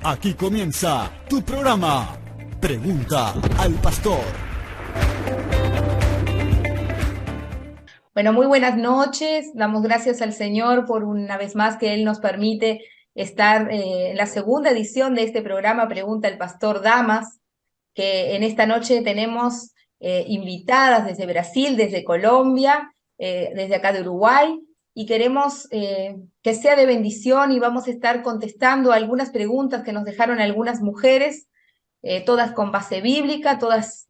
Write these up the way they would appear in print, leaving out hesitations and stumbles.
Aquí comienza tu programa. Pregunta al pastor. Bueno, muy buenas noches. Damos gracias al Señor por una vez más que Él nos permite estar en la segunda edición de este programa Pregunta al Pastor Damas, que en esta noche tenemos invitadas desde Brasil, desde Colombia, desde acá de Uruguay, y queremos que sea de bendición y vamos a estar contestando algunas preguntas que nos dejaron algunas mujeres, todas con base bíblica, todas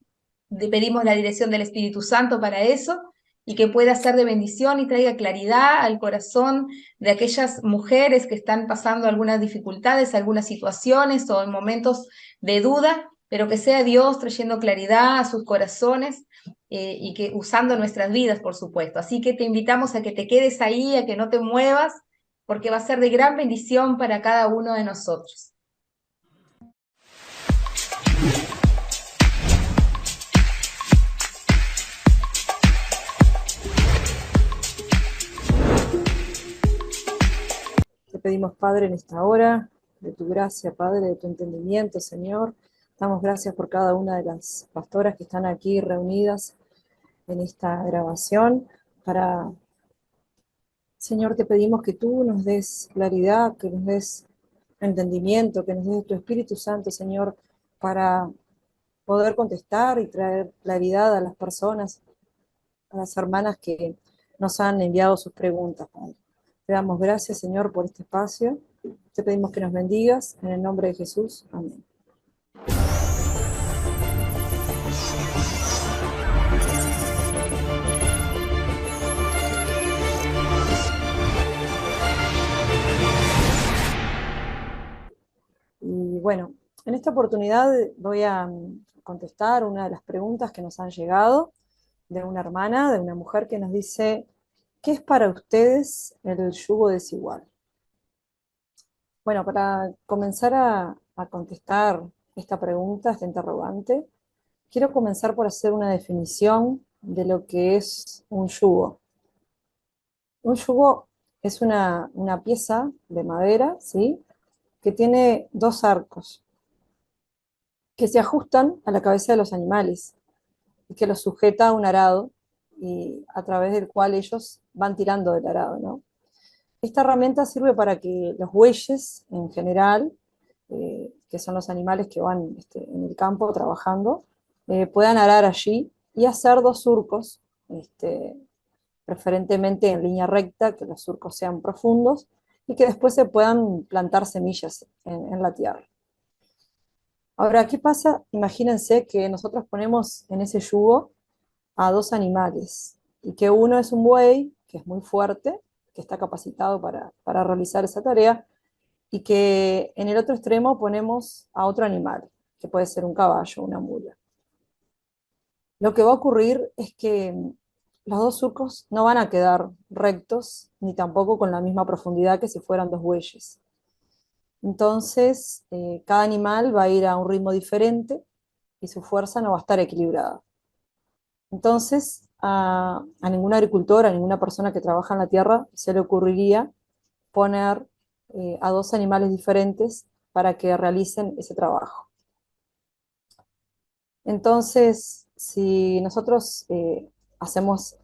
pedimos la dirección del Espíritu Santo para eso y que pueda ser de bendición y traiga claridad al corazón de aquellas mujeres que están pasando algunas dificultades, algunas situaciones o en momentos de duda, pero que sea Dios trayendo claridad a sus corazones y que usando nuestras vidas, por supuesto. Así que te invitamos a que te quedes ahí, a que no te muevas, porque va a ser de gran bendición para cada uno de nosotros. Te pedimos, Padre, en esta hora, de tu gracia, Padre, de tu entendimiento, Señor. Damos gracias por cada una de las pastoras que están aquí reunidas en esta grabación. Señor, te pedimos que tú nos des claridad, que nos des entendimiento, que nos des tu Espíritu Santo, Señor, para poder contestar y traer claridad a las personas, a las hermanas que nos han enviado sus preguntas, Padre. Te damos gracias, Señor, por este espacio. Te pedimos que nos bendigas, en el nombre de Jesús. Amén. Y bueno, en esta oportunidad voy a contestar una de las preguntas que nos han llegado de una hermana, de una mujer que nos dice: ¿qué es para ustedes el yugo desigual? Bueno, para comenzar a contestar esta pregunta, esta interrogante, quiero comenzar por hacer una definición de lo que es un yugo. Un yugo es una pieza de madera, ¿sí?, que tiene dos arcos que se ajustan a la cabeza de los animales y que los sujeta a un arado y a través del cual ellos van tirando del arado, ¿no? Esta herramienta sirve para que los bueyes en general, que son los animales que van en el campo trabajando, puedan arar allí y hacer dos surcos, preferentemente en línea recta, que los surcos sean profundos y que después se puedan plantar semillas en la tierra. Ahora, ¿qué pasa? Imagínense que nosotros ponemos en ese yugo a dos animales y que uno es un buey, que es muy fuerte, que está capacitado para realizar esa tarea, y que en el otro extremo ponemos a otro animal, que puede ser un caballo, una mula. Lo que va a ocurrir es que los dos surcos no van a quedar rectos, ni tampoco con la misma profundidad que si fueran dos bueyes. Entonces, cada animal va a ir a un ritmo diferente y su fuerza no va a estar equilibrada. Entonces, a ningún agricultor, a ninguna persona que trabaja en la tierra, se le ocurriría poner a dos animales diferentes para que realicen ese trabajo. Entonces, si nosotros hacemos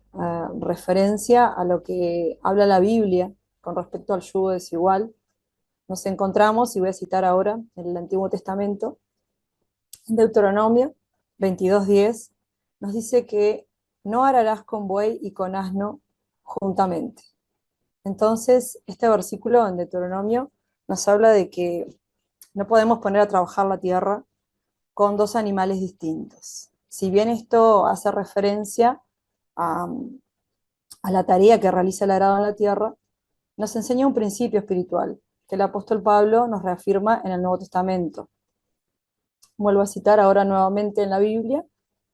referencia a lo que habla la Biblia con respecto al yugo desigual, nos encontramos, y voy a citar ahora en el Antiguo Testamento, en Deuteronomio 22:10, nos dice que no ararás con buey y con asno juntamente. Entonces, este versículo en Deuteronomio nos habla de que no podemos poner a trabajar la tierra con dos animales distintos. Si bien esto hace referencia a la tarea que realiza el arado en la tierra, nos enseña un principio espiritual que el apóstol Pablo nos reafirma en el Nuevo Testamento. Vuelvo a citar ahora nuevamente en la Biblia,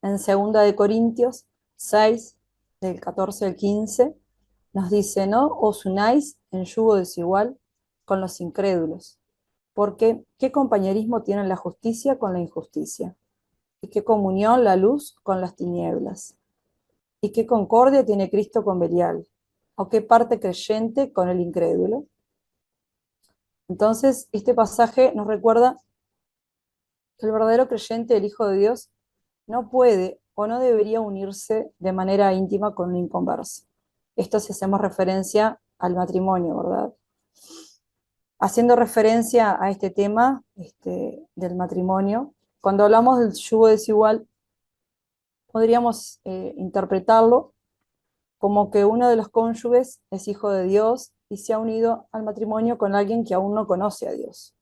en 2 de Corintios 6, del 14 al 15, nos dice: no os unáis en yugo desigual con los incrédulos, porque ¿qué compañerismo tiene la justicia con la injusticia? ¿Y qué comunión la luz con las tinieblas? ¿Y qué concordia tiene Cristo con Belial? ¿O qué parte creyente con el incrédulo? Entonces, este pasaje nos recuerda que el verdadero creyente, el Hijo de Dios, no puede o no debería unirse de manera íntima con un inconverso. Esto si hacemos referencia al matrimonio, ¿verdad? Haciendo referencia a este tema del matrimonio, cuando hablamos del yugo desigual, podríamos interpretarlo como que uno de los cónyuges es hijo de Dios y se ha unido al matrimonio con alguien que aún no conoce a Dios.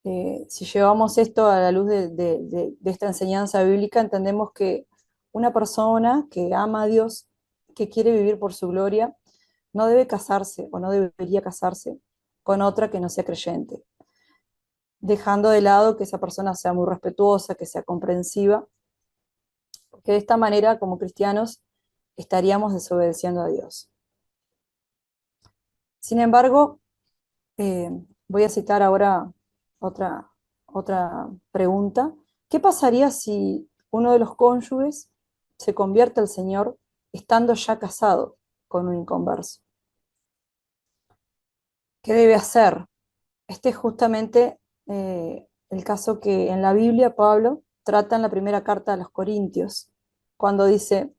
Si llevamos esto a la luz de esta enseñanza bíblica, entendemos que una persona que ama a Dios, que quiere vivir por su gloria, no debe casarse o no debería casarse con otra que no sea creyente, dejando de lado que esa persona sea muy respetuosa, que sea comprensiva, porque de esta manera, como cristianos, estaríamos desobedeciendo a Dios. Sin embargo, eh, voy a citar ahora otra, otra pregunta. ¿Qué pasaría si uno de los cónyuges se convierte al Señor estando ya casado con un inconverso? ¿Qué debe hacer? Este es justamente el caso que en la Biblia Pablo trata en la primera carta a los Corintios, cuando dice,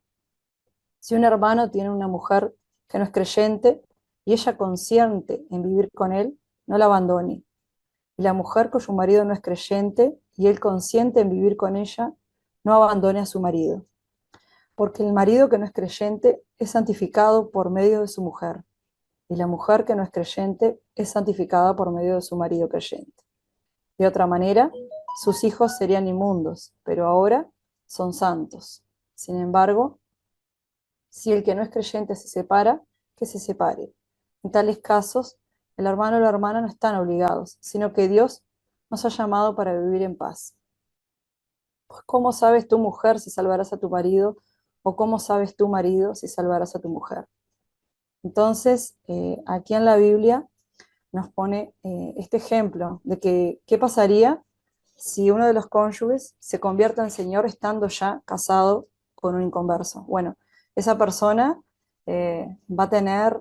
si un hermano tiene una mujer que no es creyente y ella consiente en vivir con él, no la abandone. Y la mujer cuyo marido no es creyente y él consiente en vivir con ella, no abandone a su marido. Porque el marido que no es creyente es santificado por medio de su mujer, y la mujer que no es creyente es santificada por medio de su marido creyente. De otra manera, sus hijos serían inmundos, pero ahora son santos. Sin embargo, si el que no es creyente se separa, que se separe. En tales casos, el hermano o la hermana no están obligados, sino que Dios nos ha llamado para vivir en paz. Pues, ¿cómo sabes tu mujer si salvarás a tu marido? ¿O cómo sabes tu marido si salvarás a tu mujer? Entonces, aquí en la Biblia nos pone este ejemplo de que qué pasaría si uno de los cónyuges se convierte en Señor estando ya casado con un inconverso. Bueno, esa persona va a tener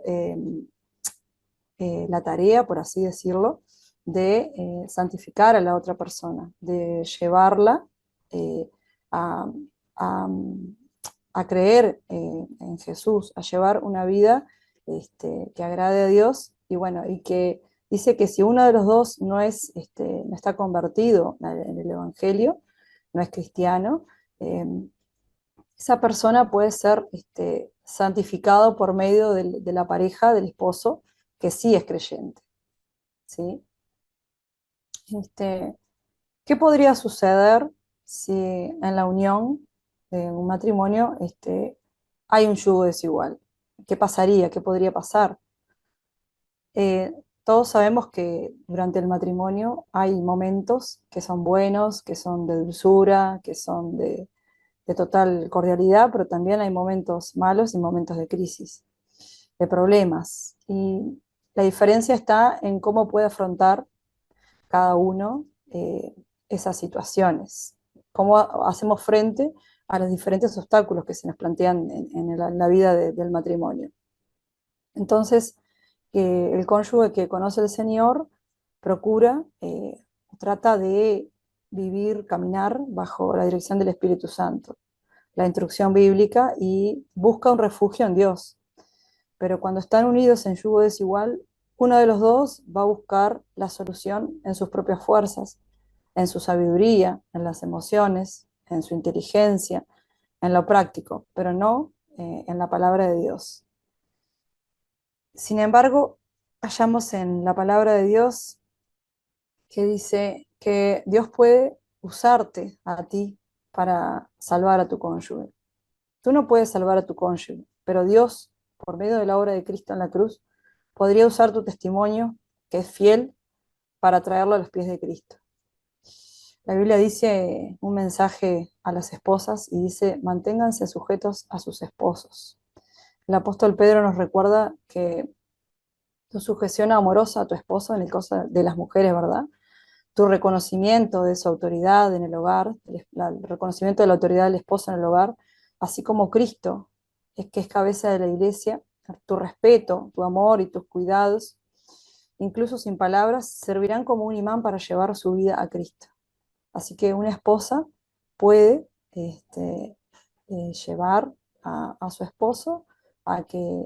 la tarea, por así decirlo, de santificar a la otra persona, de llevarla eh, a, a- a creer en Jesús, a llevar una vida que agrade a Dios y bueno, y que dice que si uno de los dos no está convertido en el Evangelio, no es cristiano, eh, esa persona puede ser santificado por medio de la pareja, del esposo, que sí es creyente, ¿sí? Este, ¿Qué podría suceder si en la unión de un matrimonio hay un yugo desigual? ¿Qué pasaría? ¿Qué podría pasar? Todos sabemos que durante el matrimonio hay momentos que son buenos, que son de dulzura, que son de total cordialidad, pero también hay momentos malos y momentos de crisis, de problemas. Y la diferencia está en cómo puede afrontar cada uno esas situaciones, cómo hacemos frente a los diferentes obstáculos que se nos plantean en la vida del matrimonio. Entonces, el cónyuge que conoce al Señor procura, trata de vivir, caminar bajo la dirección del Espíritu Santo, la instrucción bíblica y busca un refugio en Dios. Pero cuando están unidos en yugo desigual, uno de los dos va a buscar la solución en sus propias fuerzas, en su sabiduría, en las emociones, en su inteligencia, en lo práctico, pero no en la palabra de Dios. Sin embargo, hallamos en la palabra de Dios que dice que Dios puede usarte a ti para salvar a tu cónyuge. Tú no puedes salvar a tu cónyuge, pero Dios, por medio de la obra de Cristo en la cruz, podría usar tu testimonio, que es fiel, para traerlo a los pies de Cristo. La Biblia dice un mensaje a las esposas y dice, manténganse sujetos a sus esposos. El apóstol Pedro nos recuerda que tu sujeción amorosa a tu esposo, en el caso de las mujeres, ¿verdad? Tu reconocimiento de su autoridad en el hogar, el reconocimiento de la autoridad del esposo en el hogar, así como Cristo, que es cabeza de la iglesia, tu respeto, tu amor y tus cuidados incluso sin palabras, servirán como un imán para llevar su vida a Cristo. Así que una esposa puede llevar a su esposo a que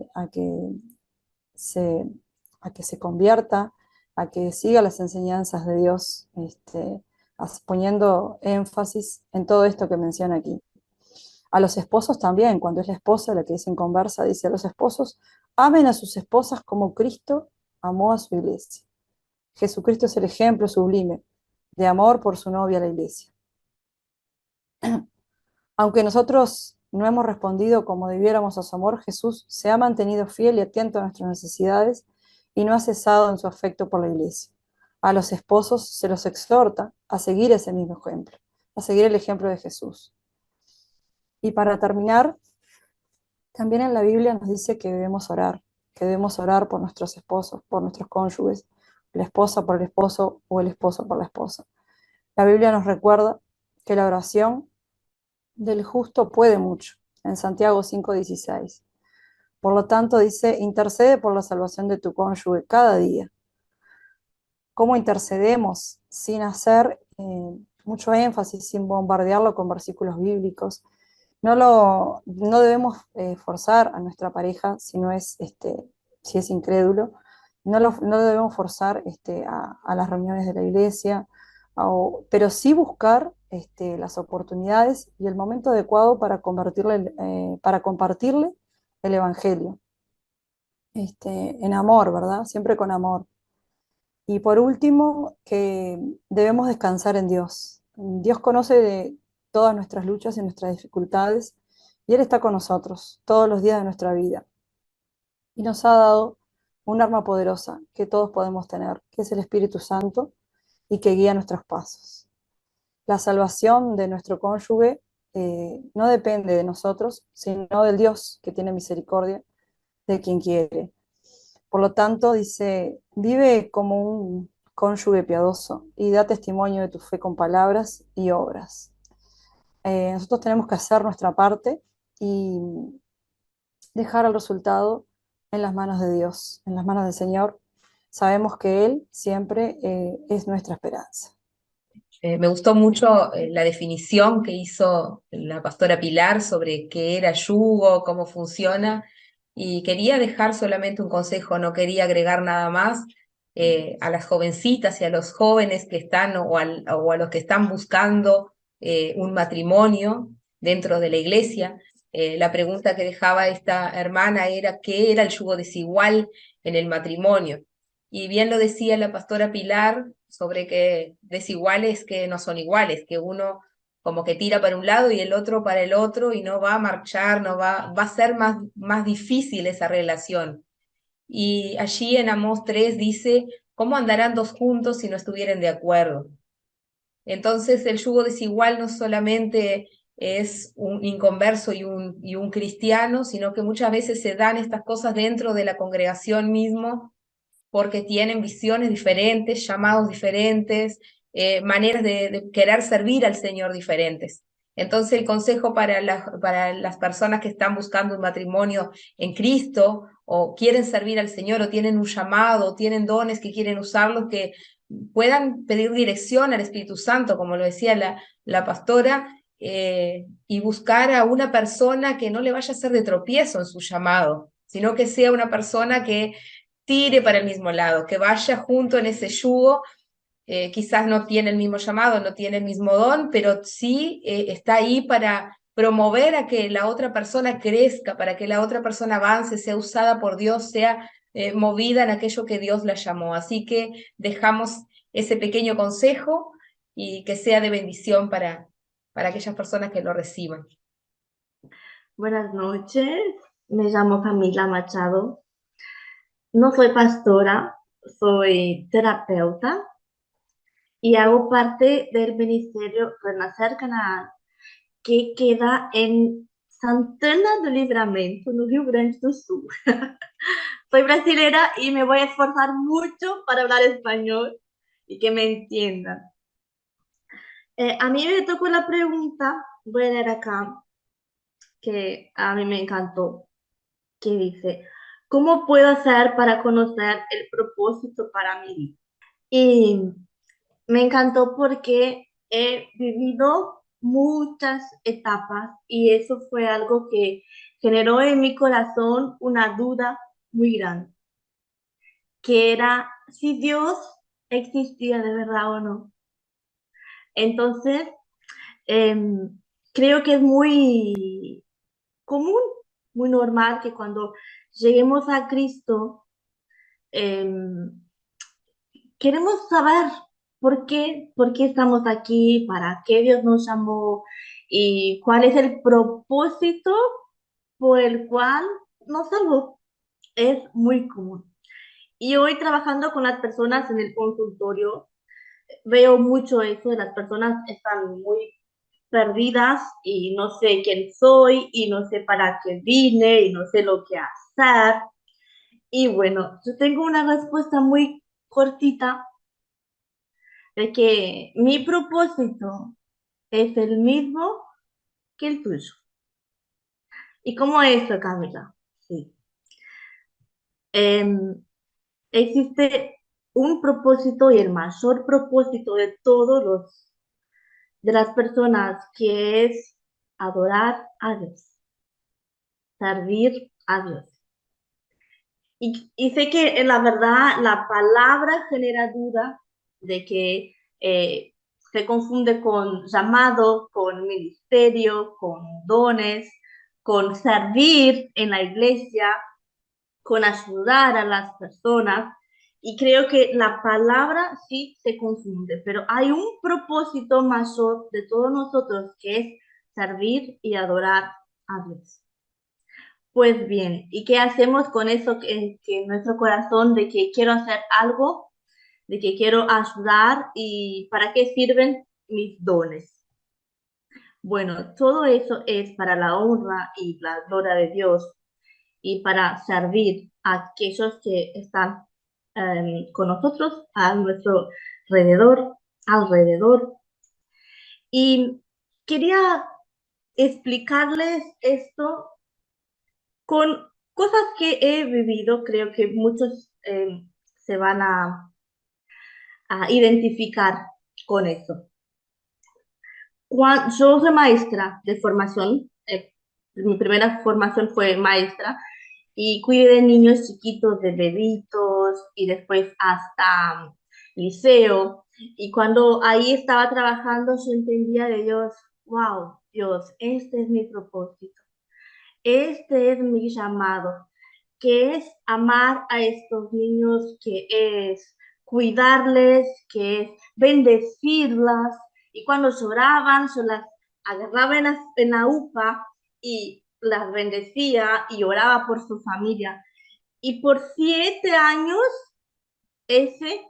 se, a que se convierta, a que siga las enseñanzas de Dios, poniendo énfasis en todo esto que menciona aquí. A los esposos también, cuando es la esposa la que dice en Conversa, dice a los esposos, amen a sus esposas como Cristo amó a su iglesia. Jesucristo es el ejemplo sublime de amor por su novia, la iglesia. Aunque nosotros no hemos respondido como debiéramos a su amor, Jesús se ha mantenido fiel y atento a nuestras necesidades y no ha cesado en su afecto por la iglesia. A los esposos se los exhorta a seguir ese mismo ejemplo, a seguir el ejemplo de Jesús. Y para terminar, también en la Biblia nos dice que debemos orar por nuestros esposos, por nuestros cónyuges, la esposa por el esposo o el esposo por la esposa. La Biblia nos recuerda que la oración del justo puede mucho, en Santiago 5:16. Por lo tanto, dice, intercede por la salvación de tu cónyuge cada día. ¿Cómo intercedemos sin hacer mucho énfasis, sin bombardearlo con versículos bíblicos? No debemos forzar a nuestra pareja si es incrédulo, no lo debemos forzar a las reuniones de la iglesia, pero sí buscar las oportunidades y el momento adecuado para compartirle el Evangelio, en amor, ¿verdad? Siempre con amor. Y por último, que debemos descansar en Dios. Dios conoce de todas nuestras luchas y nuestras dificultades, y Él está con nosotros todos los días de nuestra vida. Y nos ha dado un arma poderosa que todos podemos tener, que es el Espíritu Santo, y que guía nuestros pasos. La salvación de nuestro cónyuge no depende de nosotros, sino del Dios que tiene misericordia de quien quiere. Por lo tanto, dice, vive como un cónyuge piadoso y da testimonio de tu fe con palabras y obras. Nosotros tenemos que hacer nuestra parte y dejar el resultado en las manos de Dios, en las manos del Señor. Sabemos que Él siempre es nuestra esperanza. Me gustó mucho la definición que hizo la pastora Pilar sobre qué era yugo, cómo funciona, y quería dejar solamente un consejo, no quería agregar nada más a las jovencitas y a los jóvenes que están o a los que están buscando un matrimonio dentro de la iglesia. La pregunta que dejaba esta hermana era ¿qué era el yugo desigual en el matrimonio? Y bien lo decía la pastora Pilar sobre que desiguales que no son iguales, que uno como que tira para un lado y el otro para el otro y no va a marchar, va a ser más difícil esa relación. Y allí en Amós 3 dice, ¿cómo andarán dos juntos si no estuvieren de acuerdo? Entonces el yugo desigual no solamente es un inconverso y un cristiano, sino que muchas veces se dan estas cosas dentro de la congregación mismo porque tienen visiones diferentes, llamados diferentes, maneras de querer servir al Señor diferentes. Entonces el consejo para las personas que están buscando un matrimonio en Cristo o quieren servir al Señor o tienen un llamado o tienen dones que quieren usarlos, que puedan pedir dirección al Espíritu Santo, como lo decía la pastora, y buscar a una persona que no le vaya a ser de tropiezo en su llamado, sino que sea una persona que tire para el mismo lado, que vaya junto en ese yugo. Quizás no tiene el mismo llamado, no tiene el mismo don, pero sí está ahí para promover a que la otra persona crezca, para que la otra persona avance, sea usada por Dios, sea movida en aquello que Dios la llamó. Así que dejamos ese pequeño consejo y que sea de bendición para aquellas personas que lo reciban. Buenas noches, me llamo Camila Machado. No soy pastora, soy terapeuta y hago parte del Ministerio Renacer Canaã, que queda en Santana do Livramento, no Rio Grande do Sul. Soy brasilera y me voy a esforzar mucho para hablar español y que me entiendan. A mí me tocó la pregunta, voy a leer acá, que a mí me encantó, que dice, ¿Cómo puedo hacer para conocer el propósito para mi vida? Y me encantó porque he vivido muchas etapas y eso fue algo que generó en mi corazón una duda muy grande, que era si Dios existía de verdad o no. Entonces, em, creo que es muy común, muy normal que cuando lleguemos a Cristo, em, queremos saber por qué estamos aquí, para qué Dios nos llamó y cuál es el propósito por el cual nos salvó. Es muy común. Y hoy trabajando con las personas en el consultorio, veo mucho eso, de las personas están muy perdidas y no sé quién soy y no sé para qué vine y no sé lo que hacer. Y bueno, yo tengo una respuesta muy cortita de que mi propósito es el mismo que el tuyo. ¿Y cómo es eso, Camila? Sí. Em, existe un propósito y el mayor propósito de todos los de las personas que es adorar a Dios, servir a Dios. Y sé que en la verdad la palabra genera duda de que se confunde con llamado, con ministerio, con dones, con servir en la iglesia, con ayudar a las personas. Y creo que la palabra sí se confunde, pero hay un propósito mayor de todos nosotros que es servir y adorar a Dios. Pues bien, ¿y qué hacemos con eso que en nuestro corazón de que quiero hacer algo, de que quiero ayudar y para qué sirven mis dones? Bueno, todo eso es para la honra y la gloria de Dios y para servir a aquellos que están con nosotros a nuestro alrededor. Y quería explicarles esto con cosas que he vivido, creo que muchos se van a identificar con eso. Yo soy maestra de formación, mi primera formación fue maestra y cuidé de niños chiquitos, de bebitos y después hasta liceo. Y cuando ahí estaba trabajando, yo entendía de Dios, wow, Dios, este es mi propósito, este es mi llamado, que es amar a estos niños, que es cuidarles, que es bendecirlas. Y cuando lloraban, yo las agarraba en la upa y las bendecía y oraba por su familia. Y por 7 años ese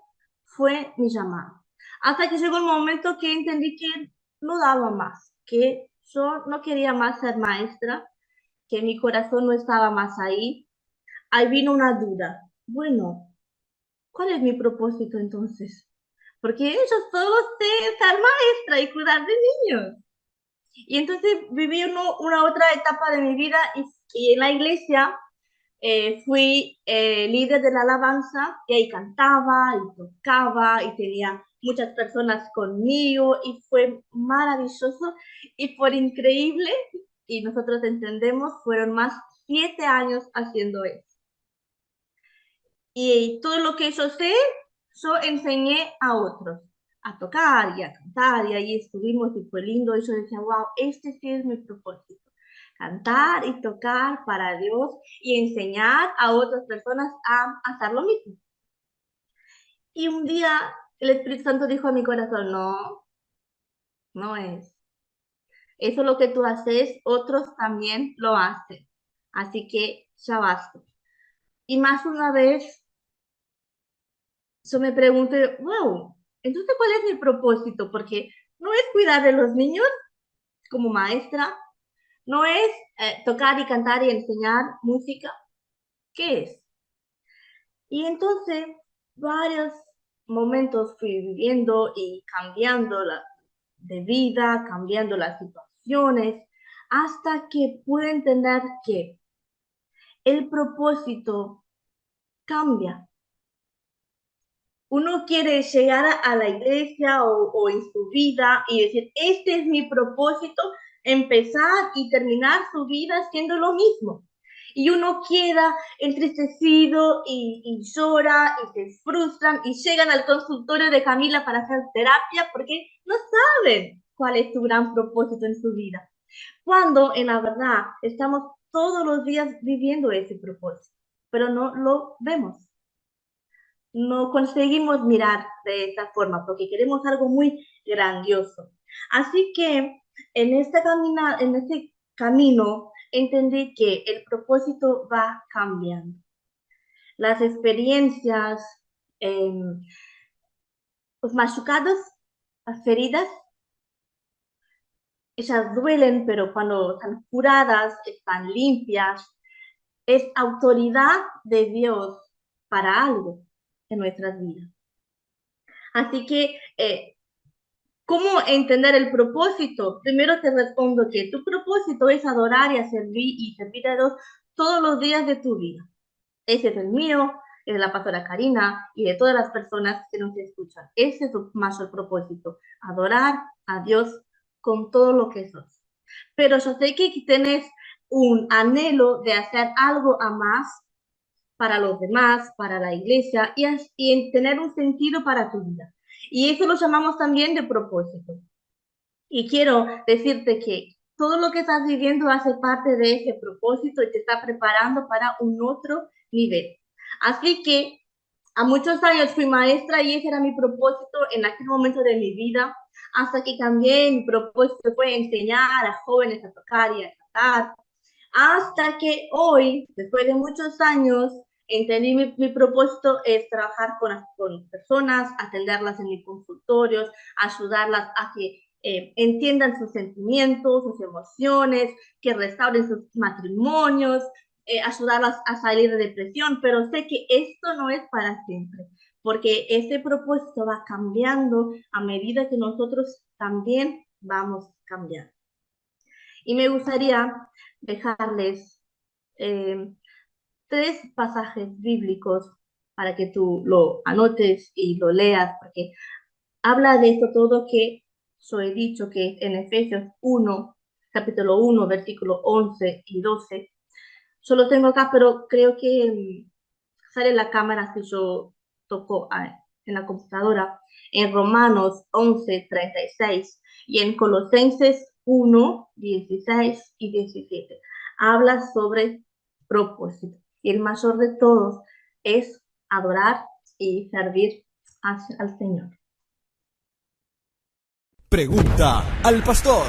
fue mi llamado. Hasta que llegó el momento que entendí que no daba más, que yo no quería más ser maestra, que mi corazón no estaba más ahí. Ahí vino una duda. Bueno, ¿cuál es mi propósito entonces? Porque yo solo sé ser maestra y cuidar de niños. Y entonces viví una otra etapa de mi vida y en la iglesia fui líder de la alabanza y ahí cantaba y tocaba y tenía muchas personas conmigo y fue maravilloso y fue increíble y nosotros entendemos, fueron más 7 años haciendo eso. Y todo lo que yo sé, yo enseñé a otros a tocar y a cantar y ahí estuvimos y fue lindo y yo decía, wow, este sí es mi propósito, cantar y tocar para Dios y enseñar a otras personas a hacer lo mismo. Y un día el Espíritu Santo dijo a mi corazón, no, no es. Eso lo que tú haces, otros también lo hacen. Así que ya basta. Y más una vez yo me pregunté, wow, entonces ¿cuál es mi propósito? Porque no es cuidar de los niños como maestra, no es tocar y cantar y enseñar música, ¿qué es? Y entonces varios momentos fui viviendo y cambiando de vida, cambiando las situaciones, hasta que pude entender que el propósito cambia. Uno quiere llegar a la iglesia o en su vida y decir, este es mi propósito, empezar y terminar su vida haciendo lo mismo. Y uno queda entristecido y llora y se frustran y llegan al consultorio de Camila para hacer terapia porque no saben cuál es su gran propósito en su vida. Cuando en la verdad estamos todos los días viviendo ese propósito, pero no lo vemos. No conseguimos mirar de esta forma porque queremos algo muy grandioso. Así que en este camino entendí que el propósito va cambiando. Las experiencias, los machucados, las heridas, ellas duelen, pero cuando están curadas, están limpias, es autoridad de Dios para algo en nuestras vidas. Así que, ¿cómo entender el propósito? Primero te respondo que tu propósito es adorar y servir a Dios todos los días de tu vida. Ese es el mío, es de la pastora Karina y de todas las personas que nos escuchan. Ese es su mayor propósito, adorar a Dios con todo lo que sos. Pero yo sé que tenés un anhelo de hacer algo a más para los demás, para la iglesia y tener un sentido para tu vida. Y eso lo llamamos también de propósito. Y quiero decirte que todo lo que estás viviendo hace parte de ese propósito y te está preparando para un otro nivel. Así que a muchos años fui maestra y ese era mi propósito en aquel momento de mi vida, hasta que cambié, mi propósito fue enseñar a jóvenes a tocar y a cantar, hasta que hoy, después de muchos años, entendí mi propósito es trabajar con personas, atenderlas en mis consultorios, ayudarlas a que entiendan sus sentimientos, sus emociones, que restauren sus matrimonios, ayudarlas a salir de depresión, pero sé que esto no es para siempre, porque ese propósito va cambiando a medida que nosotros también vamos cambiando. Y me gustaría dejarles 3 pasajes bíblicos para que tú lo anotes y lo leas, porque habla de esto todo que yo he dicho, que es en Efesios 1, capítulo 1, versículo 11 y 12. Yo lo tengo acá, pero creo que sale la cámara si yo toco en la computadora, en Romanos 11, 36 y en Colosenses 1, 16 y 17. Habla sobre propósito. Y el mayor de todos es adorar y servir al Señor. Pregunta al pastor.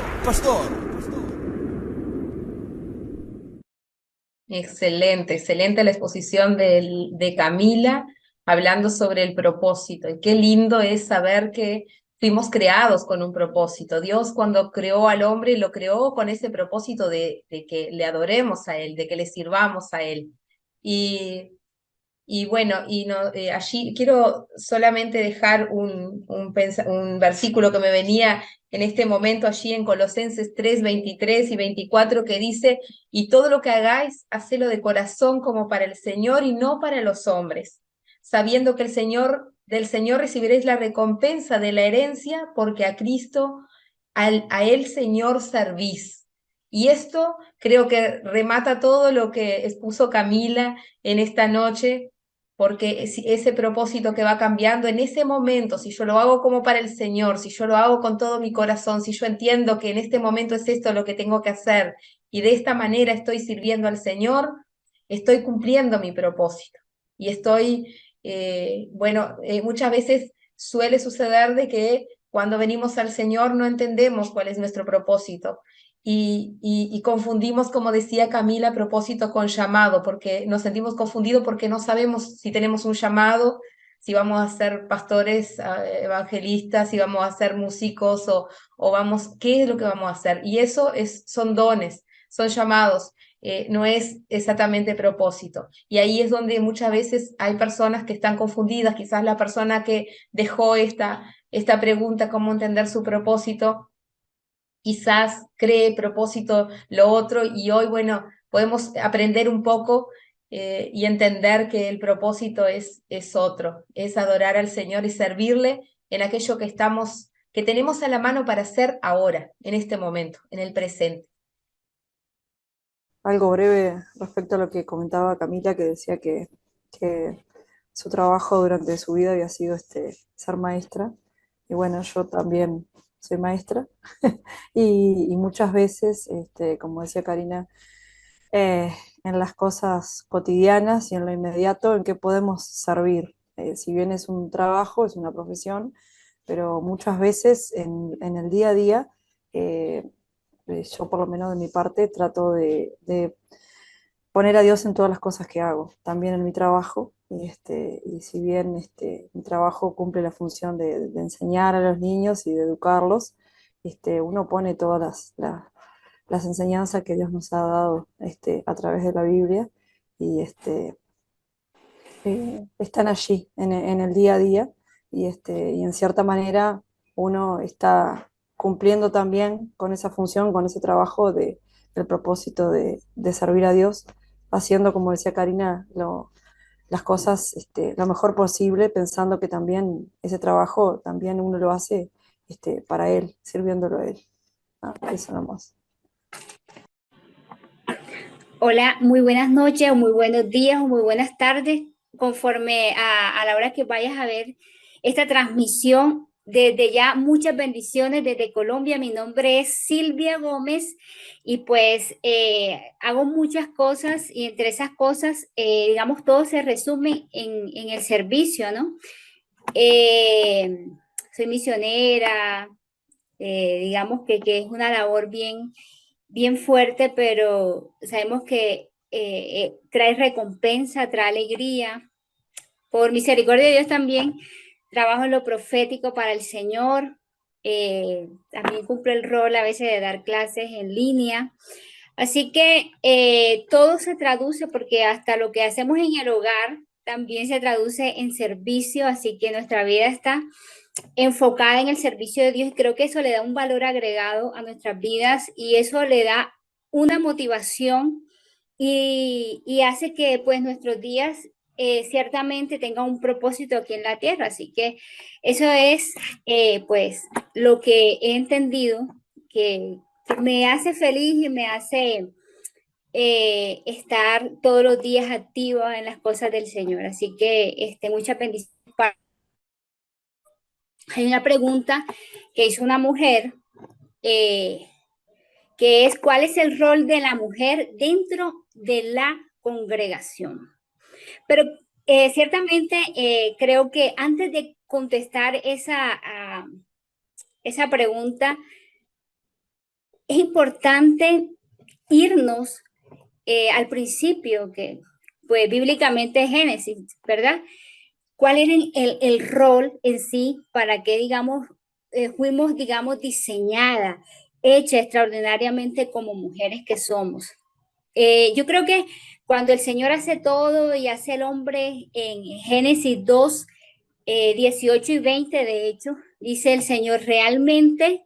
Excelente, excelente la exposición de Camila hablando sobre el propósito. Y qué lindo es saber que fuimos creados con un propósito. Dios cuando creó al hombre lo creó con ese propósito de que le adoremos a Él, de que le sirvamos a Él. Y bueno, allí quiero solamente dejar un versículo que me venía en este momento allí en Colosenses 3, 23 y 24 que dice, y todo lo que hagáis, hacelo de corazón como para el Señor y no para los hombres, sabiendo que del Señor recibiréis la recompensa de la herencia, porque a Cristo, a Él Señor servís. Y esto creo que remata todo lo que expuso Camila en esta noche, porque ese propósito que va cambiando en ese momento, si yo lo hago como para el Señor, si yo lo hago con todo mi corazón, si yo entiendo que en este momento es esto lo que tengo que hacer y de esta manera estoy sirviendo al Señor, estoy cumpliendo mi propósito. Y muchas veces suele suceder de que cuando venimos al Señor no entendemos cuál es nuestro propósito. Y confundimos, como decía Camila, propósito con llamado, porque nos sentimos confundidos porque no sabemos si tenemos un llamado, si vamos a ser pastores, evangelistas, si vamos a ser músicos qué es lo que vamos a hacer. Y eso son dones, son llamados, no es exactamente propósito. Y ahí es donde muchas veces hay personas que están confundidas, quizás la persona que dejó esta pregunta, cómo entender su propósito, quizás cree propósito lo otro, y hoy, bueno, podemos aprender un poco y entender que el propósito es otro, es adorar al Señor y servirle en aquello que tenemos a la mano para hacer ahora, en este momento, en el presente. Algo breve respecto a lo que comentaba Camila, que decía que su trabajo durante su vida había sido ser maestra. Y bueno, yo también soy maestra y muchas veces, como decía Karina, eh, en las cosas cotidianas y en lo inmediato en que podemos servir. Si bien es un trabajo, es una profesión, pero muchas veces en el día a día, eh, yo por lo menos de mi parte trato de poner a Dios en todas las cosas que hago, también en mi trabajo. Y si bien mi trabajo cumple la función de enseñar a los niños y de educarlos, uno pone todas las enseñanzas que Dios nos ha dado a través de la Biblia y están allí en el día a día y en cierta manera uno está cumpliendo también con esa función, con ese trabajo del propósito de servir a Dios, haciendo, como decía Karina, las cosas lo mejor posible, pensando que también ese trabajo también uno lo hace para Él, sirviéndolo a Él. Eso nomás. Hola, muy buenas noches, o muy buenos días, o muy buenas tardes, conforme a la hora que vayas a ver esta transmisión. Desde ya, muchas bendiciones desde Colombia. Mi nombre es Silvia Gómez y pues hago muchas cosas y entre esas cosas, digamos, todo se resume en el servicio, ¿no? Soy misionera, digamos que es una labor bien fuerte, pero sabemos que trae recompensa, trae alegría. Por misericordia de Dios también trabajo en lo profético para el Señor. También cumplo el rol a veces de dar clases en línea. Así que todo se traduce porque hasta lo que hacemos en el hogar también se traduce en servicio, así que nuestra vida está enfocada en el servicio de Dios y creo que eso le da un valor agregado a nuestras vidas y eso le da una motivación y hace que pues nuestros días ciertamente tengan un propósito aquí en la tierra. Así que eso es pues lo que he entendido que me hace feliz y me hace estar todos los días activa en las cosas del Señor. Así que muchas bendiciones. Hay una pregunta que hizo una mujer, eh, que es ¿cuál es el rol de la mujer dentro de la congregación? Pero ciertamente creo que antes de contestar esa pregunta, es importante irnos al principio, que pues bíblicamente es Génesis, ¿verdad? ¿Cuál era el rol en sí para que, digamos, fuimos, digamos, diseñadas, hechas extraordinariamente como mujeres que somos? Yo creo que cuando el Señor hace todo y hace el hombre en Génesis 2, 18 y 20, de hecho, dice el Señor, realmente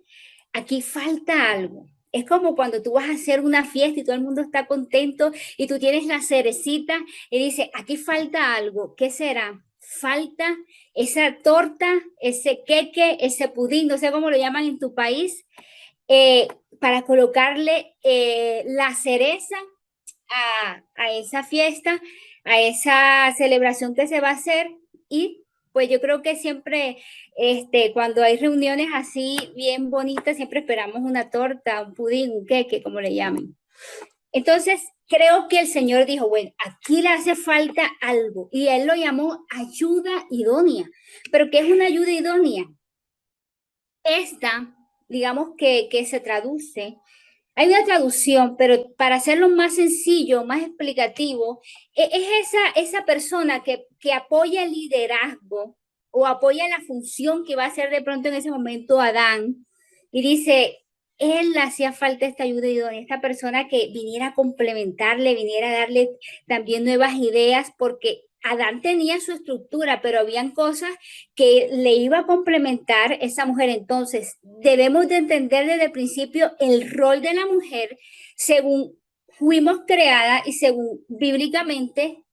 aquí falta algo. Es como cuando tú vas a hacer una fiesta y todo el mundo está contento y tú tienes la cerecita y dice, aquí falta algo. ¿Qué será? Falta esa torta, ese queque, ese pudín, no sé cómo lo llaman en tu país, para colocarle la cereza a esa fiesta, a esa celebración que se va a hacer. Y pues yo creo que siempre, cuando hay reuniones así bien bonitas, siempre esperamos una torta, un pudín, un queque, como le llamen. Entonces, creo que el Señor dijo, bueno, aquí le hace falta algo. Y Él lo llamó ayuda idónea. ¿Pero qué es una ayuda idónea? Esta, digamos que se traduce, hay una traducción, pero para hacerlo más sencillo, más explicativo, es esa persona que apoya el liderazgo o apoya la función que va a hacer de pronto en ese momento Adán y dice, él le hacía falta esta ayuda idónea, esta persona que viniera a complementarle, viniera a darle también nuevas ideas, porque Adán tenía su estructura, pero habían cosas que le iba a complementar esa mujer. Entonces, debemos de entender desde el principio el rol de la mujer según fuimos creadas y según bíblicamente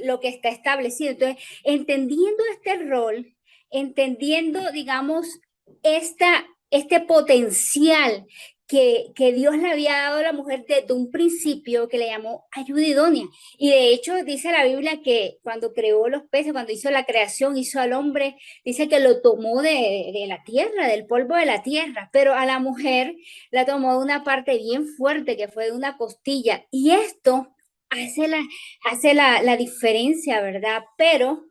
lo que está establecido. Entonces, entendiendo este rol, entendiendo, digamos, este potencial que Dios le había dado a la mujer desde un principio, que le llamó ayuda idónea. Y de hecho dice la Biblia que cuando creó los peces, cuando hizo la creación, hizo al hombre, dice que lo tomó de la tierra, del polvo de la tierra, pero a la mujer la tomó de una parte bien fuerte, que fue de una costilla. Y esto hace la diferencia, ¿verdad? Pero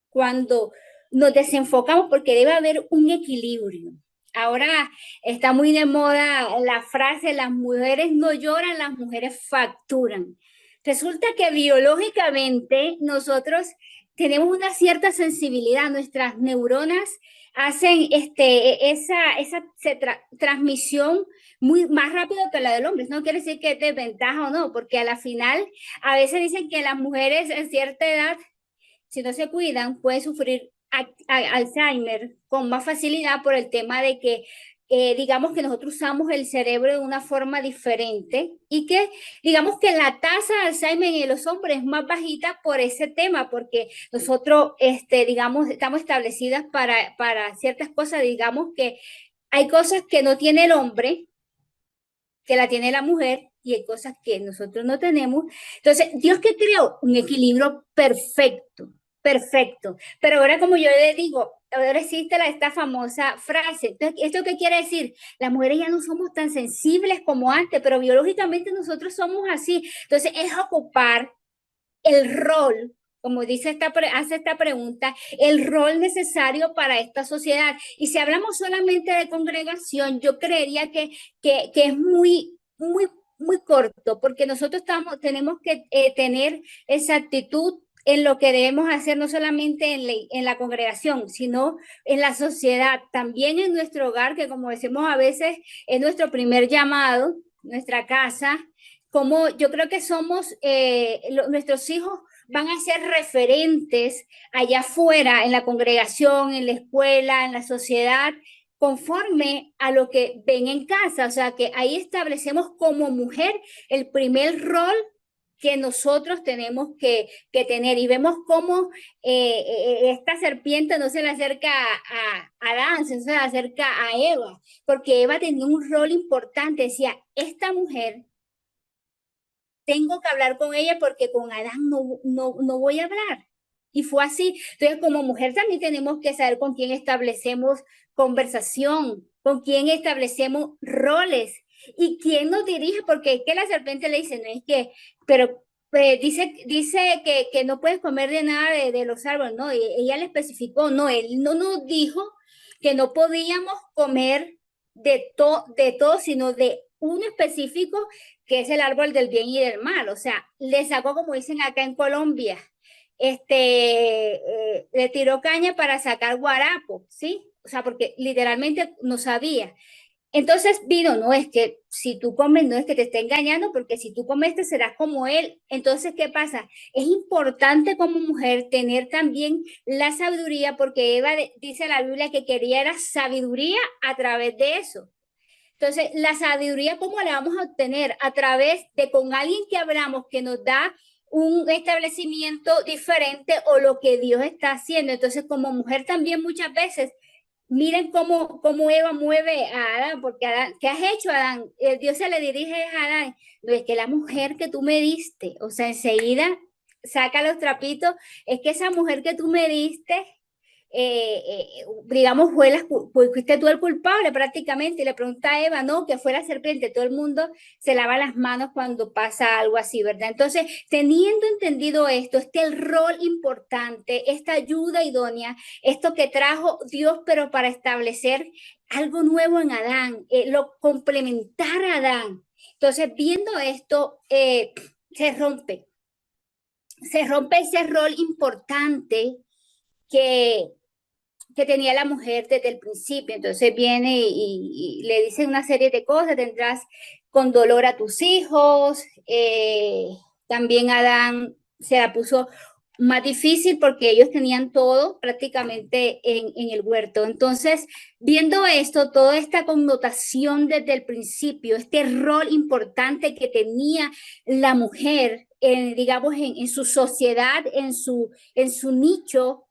cuando nos desenfocamos, porque debe haber un equilibrio. Ahora está muy de moda la frase, las mujeres no lloran, las mujeres facturan. Resulta que biológicamente nosotros tenemos una cierta sensibilidad, nuestras neuronas hacen esa transmisión muy más rápido que la del hombre. No quiere decir que es desventaja o no, porque a la final a veces dicen que las mujeres en cierta edad, si no se cuidan, pueden sufrir Alzheimer con más facilidad por el tema de que, digamos que nosotros usamos el cerebro de una forma diferente y que, digamos que la tasa de Alzheimer en los hombres es más bajita por ese tema, porque nosotros, digamos, estamos establecidas para ciertas cosas, digamos que hay cosas que no tiene el hombre, que la tiene la mujer, y hay cosas que nosotros no tenemos. Entonces, Dios que creó un equilibrio perfecto, perfecto. Pero ahora, como yo le digo, ahora existe esta famosa frase. Entonces, ¿esto qué quiere decir? Las mujeres ya no somos tan sensibles como antes, pero biológicamente nosotros somos así. Entonces, es ocupar el rol, como hace esta pregunta, el rol necesario para esta sociedad. Y si hablamos solamente de congregación, yo creería que es muy corto, porque nosotros tenemos que tener esa actitud en lo que debemos hacer, no solamente en la congregación, sino en la sociedad, también en nuestro hogar, que como decimos a veces, es nuestro primer llamado, nuestra casa. Como yo creo que somos, nuestros hijos van a ser referentes allá afuera, en la congregación, en la escuela, en la sociedad, conforme a lo que ven en casa. O sea, que ahí establecemos como mujer el primer rol que nosotros tenemos que tener. Y vemos cómo esta serpiente no se le acerca a Adán, se le acerca a Eva, porque Eva tenía un rol importante. Decía, esta mujer tengo que hablar con ella porque con Adán no voy a hablar. Y fue así. Entonces, como mujer también tenemos que saber con quién establecemos conversación, con quién establecemos roles y quién nos dirige, porque es que la serpiente le dice, no es que, pero dice que no puedes comer de nada de los árboles, no, y ella le especificó, no, él no nos dijo que no podíamos comer de todo, sino de uno específico, que es el árbol del bien y del mal. O sea, le sacó, como dicen acá en Colombia, le tiró caña para sacar guarapo, ¿sí? O sea, porque literalmente no sabía. Entonces vino, no es que si tú comes, no es que te esté engañando, porque si tú comeste serás como él. Entonces, ¿qué pasa? Es importante como mujer tener también la sabiduría, porque Eva dice la Biblia que quería era sabiduría a través de eso. Entonces, la sabiduría, ¿cómo la vamos a obtener? A través de con alguien que hablamos, que nos da un establecimiento diferente o lo que Dios está haciendo. Entonces, como mujer también muchas veces, miren cómo Eva mueve a Adán, porque Adán, ¿qué has hecho, Adán? Dios se le dirige a Adán, no es que la mujer que tú me diste, o sea, enseguida saca los trapitos, es que esa mujer que tú me diste, digamos, fuiste tú el culpable prácticamente, y le pregunta a Eva, no, que fue la serpiente. Todo el mundo se lava las manos cuando pasa algo así, ¿verdad? Entonces, teniendo entendido esto, el rol importante, esta ayuda idónea, esto que trajo Dios, pero para establecer algo nuevo en Adán, complementar a Adán. Entonces, viendo esto, se rompe ese rol importante que tenía la mujer desde el principio. Entonces viene y le dice una serie de cosas, tendrás con dolor a tus hijos, también Adán se la puso más difícil porque ellos tenían todo prácticamente en el huerto. Entonces, viendo esto, toda esta connotación desde el principio, este rol importante que tenía la mujer, digamos, en su sociedad, en su nicho,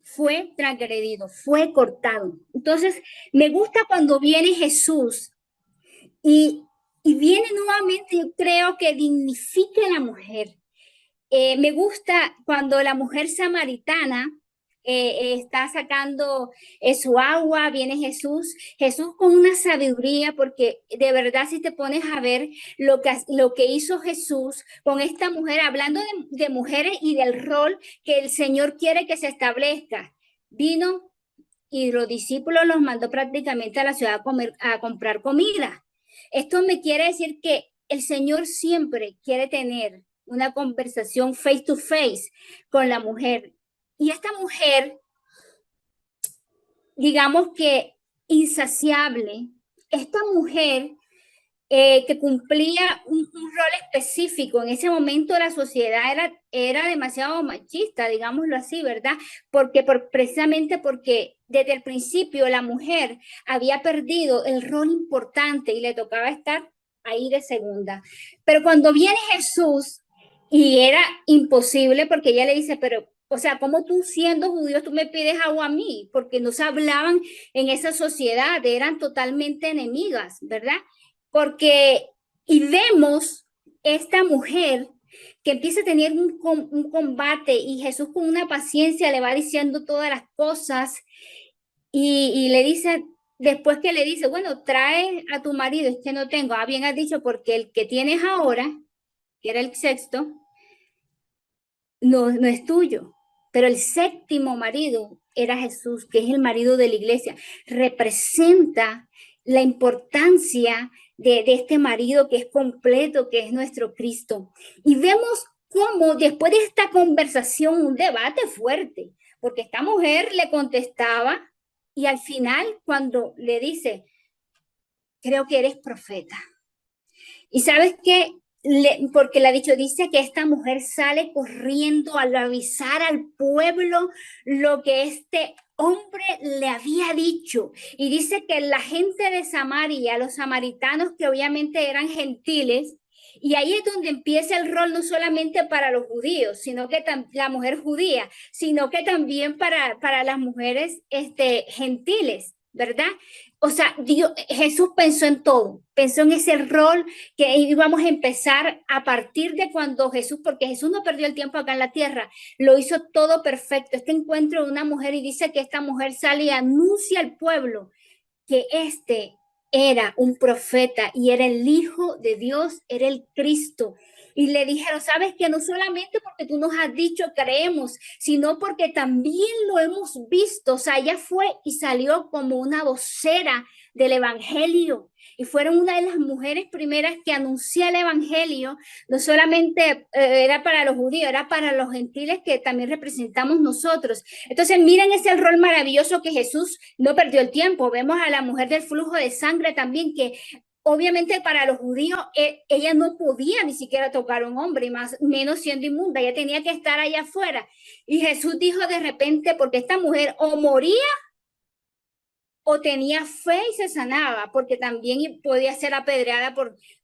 fue transgredido, fue cortado. Entonces, me gusta cuando viene Jesús y viene nuevamente, yo creo que dignifica a la mujer. Me gusta cuando la mujer samaritana está sacando su agua, viene Jesús con una sabiduría, porque de verdad si te pones a ver lo que hizo Jesús con esta mujer, hablando de mujeres y del rol que el Señor quiere que se establezca, vino y los discípulos los mandó prácticamente a la ciudad a comprar comida. Esto me quiere decir que el Señor siempre quiere tener una conversación face to face con la mujer. Y esta mujer, digamos que insaciable, esta mujer que cumplía un rol específico. En ese momento la sociedad era demasiado machista, digámoslo así, ¿verdad? Precisamente porque desde el principio la mujer había perdido el rol importante y le tocaba estar ahí de segunda. Pero cuando viene Jesús, y era imposible porque ella le dice, pero, o sea, ¿cómo tú siendo judío tú me pides agua a mí? Porque no se hablaban en esa sociedad, eran totalmente enemigas, ¿verdad? Porque, y vemos esta mujer que empieza a tener un combate y Jesús con una paciencia le va diciendo todas las cosas y le dice, después que le dice, bueno, trae a tu marido, es que no tengo, bien has dicho, porque el que tienes ahora, que era el sexto, no es tuyo. Pero el séptimo marido era Jesús, que es el marido de la iglesia. Representa la importancia de este marido que es completo, que es nuestro Cristo. Y vemos cómo después de esta conversación, un debate fuerte, porque esta mujer le contestaba y al final cuando le dice, creo que eres profeta. Y sabes qué, porque le ha dicho, dice que esta mujer sale corriendo al avisar al pueblo lo que este hombre le había dicho. Y dice que la gente de Samaria, los samaritanos que obviamente eran gentiles, y ahí es donde empieza el rol no solamente para los judíos, sino que la mujer judía, sino que también para las mujeres gentiles, ¿verdad? O sea, Jesús pensó en todo, pensó en ese rol que íbamos a empezar a partir de cuando Jesús, porque Jesús no perdió el tiempo acá en la tierra, lo hizo todo perfecto. Este encuentro de una mujer y dice que esta mujer sale y anuncia al pueblo que era un profeta y era el Hijo de Dios, era el Cristo. Y le dijeron, sabes que no solamente porque tú nos has dicho creemos, sino porque también lo hemos visto. O sea, ella fue y salió como una vocera del evangelio y fueron una de las mujeres primeras que anunció el evangelio. No solamente era para los judíos, era para los gentiles que también representamos nosotros. Entonces miren ese rol maravilloso que Jesús no perdió el tiempo. Vemos a la mujer del flujo de sangre también, que obviamente para los judíos ella no podía ni siquiera tocar a un hombre, y más menos siendo inmunda, ella tenía que estar allá afuera. Y Jesús dijo de repente, porque esta mujer o moría o tenía fe y se sanaba, porque también podía ser apedreada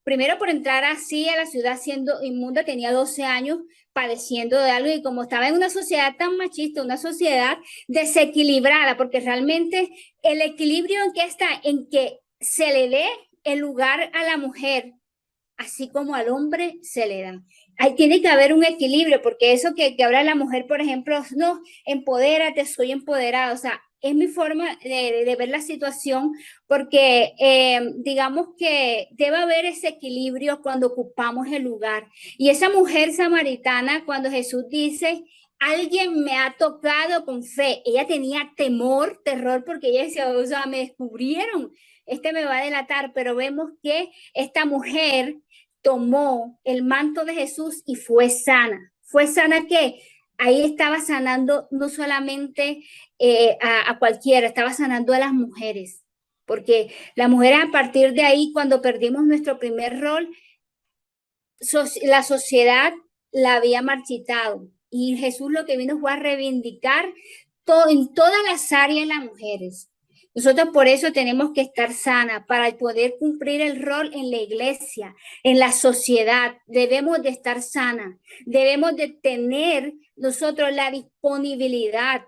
primero por entrar así a la ciudad siendo inmunda, tenía 12 años padeciendo de algo, y como estaba en una sociedad tan machista, una sociedad desequilibrada, porque realmente el equilibrio en que está, en que se le dé el lugar a la mujer, así como al hombre se le da. Ahí tiene que haber un equilibrio, porque eso que habla la mujer, por ejemplo, no, empodérate, soy empoderada, o sea, es mi forma de ver la situación, porque digamos que debe haber ese equilibrio cuando ocupamos el lugar. Y esa mujer samaritana, cuando Jesús dice, alguien me ha tocado con fe, ella tenía temor, terror, porque ella decía, o sea, me descubrieron, me va a delatar, pero vemos que esta mujer tomó el manto de Jesús y fue sana. ¿Fue sana qué? Ahí estaba sanando no solamente a cualquiera, estaba sanando a las mujeres, porque la mujer a partir de ahí, cuando perdimos nuestro primer rol, la sociedad la había marchitado. Y Jesús lo que vino fue a reivindicar en todas las áreas las mujeres. Nosotros por eso tenemos que estar sanas para poder cumplir el rol en la iglesia, en la sociedad. Debemos de estar sanas, debemos de tener nosotros la disponibilidad.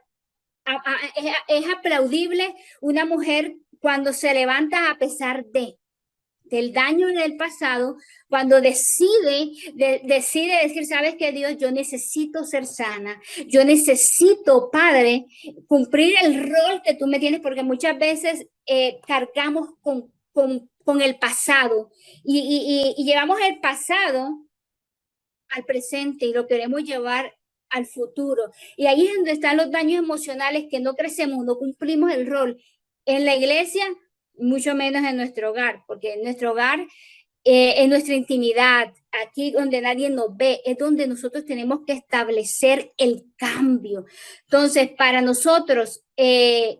Es aplaudible una mujer cuando se levanta a pesar del daño en el pasado, cuando decide decir, sabes que Dios, yo necesito ser sana, yo necesito, Padre, cumplir el rol que tú me tienes, porque muchas veces cargamos con el pasado y llevamos el pasado al presente y lo queremos llevar al futuro. Y ahí es donde están los daños emocionales, que no crecemos, no cumplimos el rol en la iglesia, mucho menos en nuestro hogar, porque en nuestro hogar, en nuestra intimidad, aquí donde nadie nos ve, es donde nosotros tenemos que establecer el cambio. Entonces, para nosotros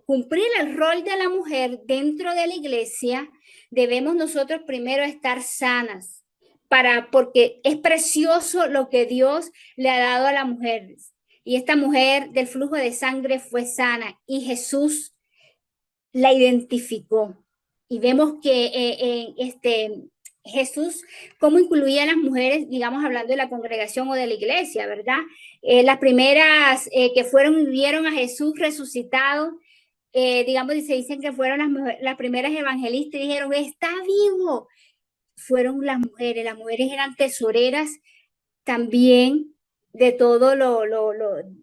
cumplir el rol de la mujer dentro de la iglesia, debemos nosotros primero estar sanas, porque es precioso lo que Dios le ha dado a la mujer. Y esta mujer del flujo de sangre fue sana y Jesús la identificó. Y vemos que Jesús, cómo incluía a las mujeres, digamos, hablando de la congregación o de la iglesia, ¿verdad? Las primeras que vieron a Jesús resucitado, digamos, y se dicen que fueron las primeras evangelistas y dijeron, está vivo. Fueron las mujeres eran tesoreras también de todo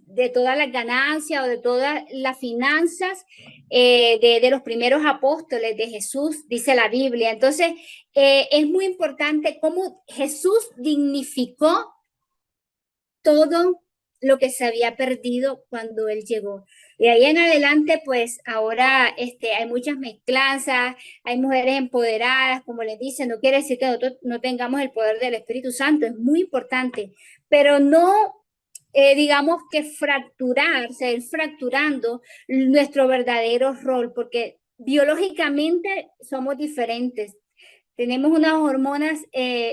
de todas las ganancias o de todas las finanzas de los primeros apóstoles de Jesús, dice la Biblia. Entonces, es muy importante cómo Jesús dignificó todo lo que se había perdido cuando él llegó. De ahí en adelante, pues ahora hay muchas mezclanzas, hay mujeres empoderadas, como les dicen, no quiere decir que nosotros no tengamos el poder del Espíritu Santo, es muy importante, pero no digamos que seguir fracturando nuestro verdadero rol, porque biológicamente somos diferentes. Tenemos unas hormonas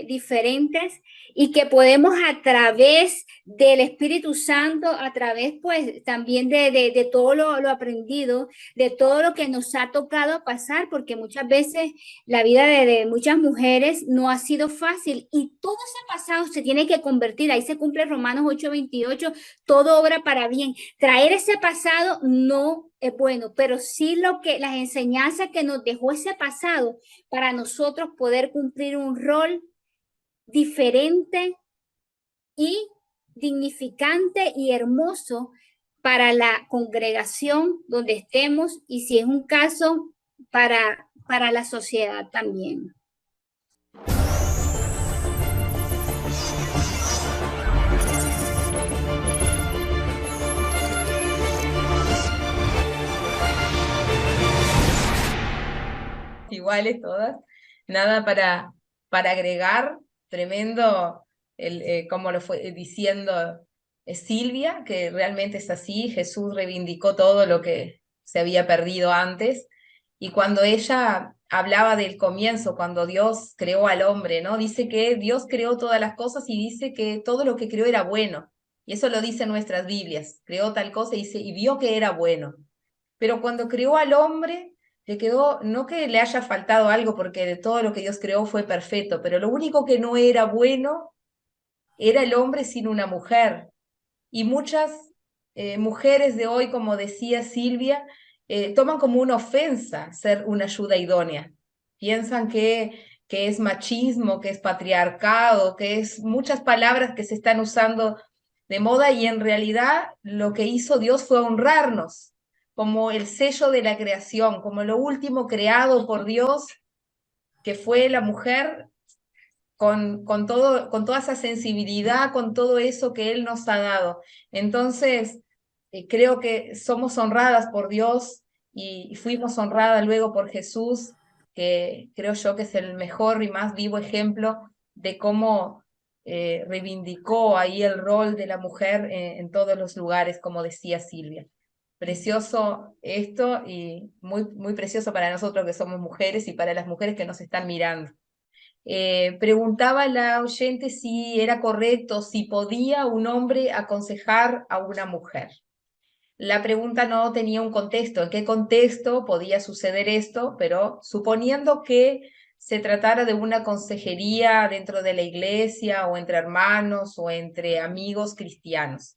diferentes y que podemos a través del Espíritu Santo, a través pues también de todo lo aprendido, de todo lo que nos ha tocado pasar, porque muchas veces la vida de muchas mujeres no ha sido fácil y todo ese pasado se tiene que convertir, ahí se cumple Romanos 8:28, todo obra para bien. Traer ese pasado no es bueno, pero sí las enseñanzas que nos dejó ese pasado para nosotros poder cumplir un rol diferente y dignificante y hermoso para la congregación donde estemos y si es un caso para la sociedad también. Iguales todas, nada para agregar, tremendo como lo fue diciendo Silvia, que realmente es así, Jesús reivindicó todo lo que se había perdido antes, y cuando ella hablaba del comienzo, cuando Dios creó al hombre, ¿no? Dice que Dios creó todas las cosas y dice que todo lo que creó era bueno, y eso lo dicen nuestras Biblias, creó tal cosa y dice, y vio que era bueno, pero cuando creó al hombre, le quedó, no que le haya faltado algo, porque de todo lo que Dios creó fue perfecto, pero lo único que no era bueno era el hombre sin una mujer. Y muchas mujeres de hoy, como decía Silvia, toman como una ofensa ser una ayuda idónea. Piensan que es machismo, que es patriarcado, que es muchas palabras que se están usando de moda y en realidad lo que hizo Dios fue honrarnos como el sello de la creación, como lo último creado por Dios, que fue la mujer, con toda esa sensibilidad, con todo eso que Él nos ha dado. Entonces, creo que somos honradas por Dios y fuimos honradas luego por Jesús, que creo yo que es el mejor y más vivo ejemplo de cómo reivindicó ahí el rol de la mujer en todos los lugares, como decía Silvia. Precioso esto y muy, muy precioso para nosotros que somos mujeres y para las mujeres que nos están mirando. Preguntaba la oyente si era correcto, si podía un hombre aconsejar a una mujer. La pregunta no tenía un contexto, en qué contexto podía suceder esto, pero suponiendo que se tratara de una consejería dentro de la iglesia o entre hermanos o entre amigos cristianos.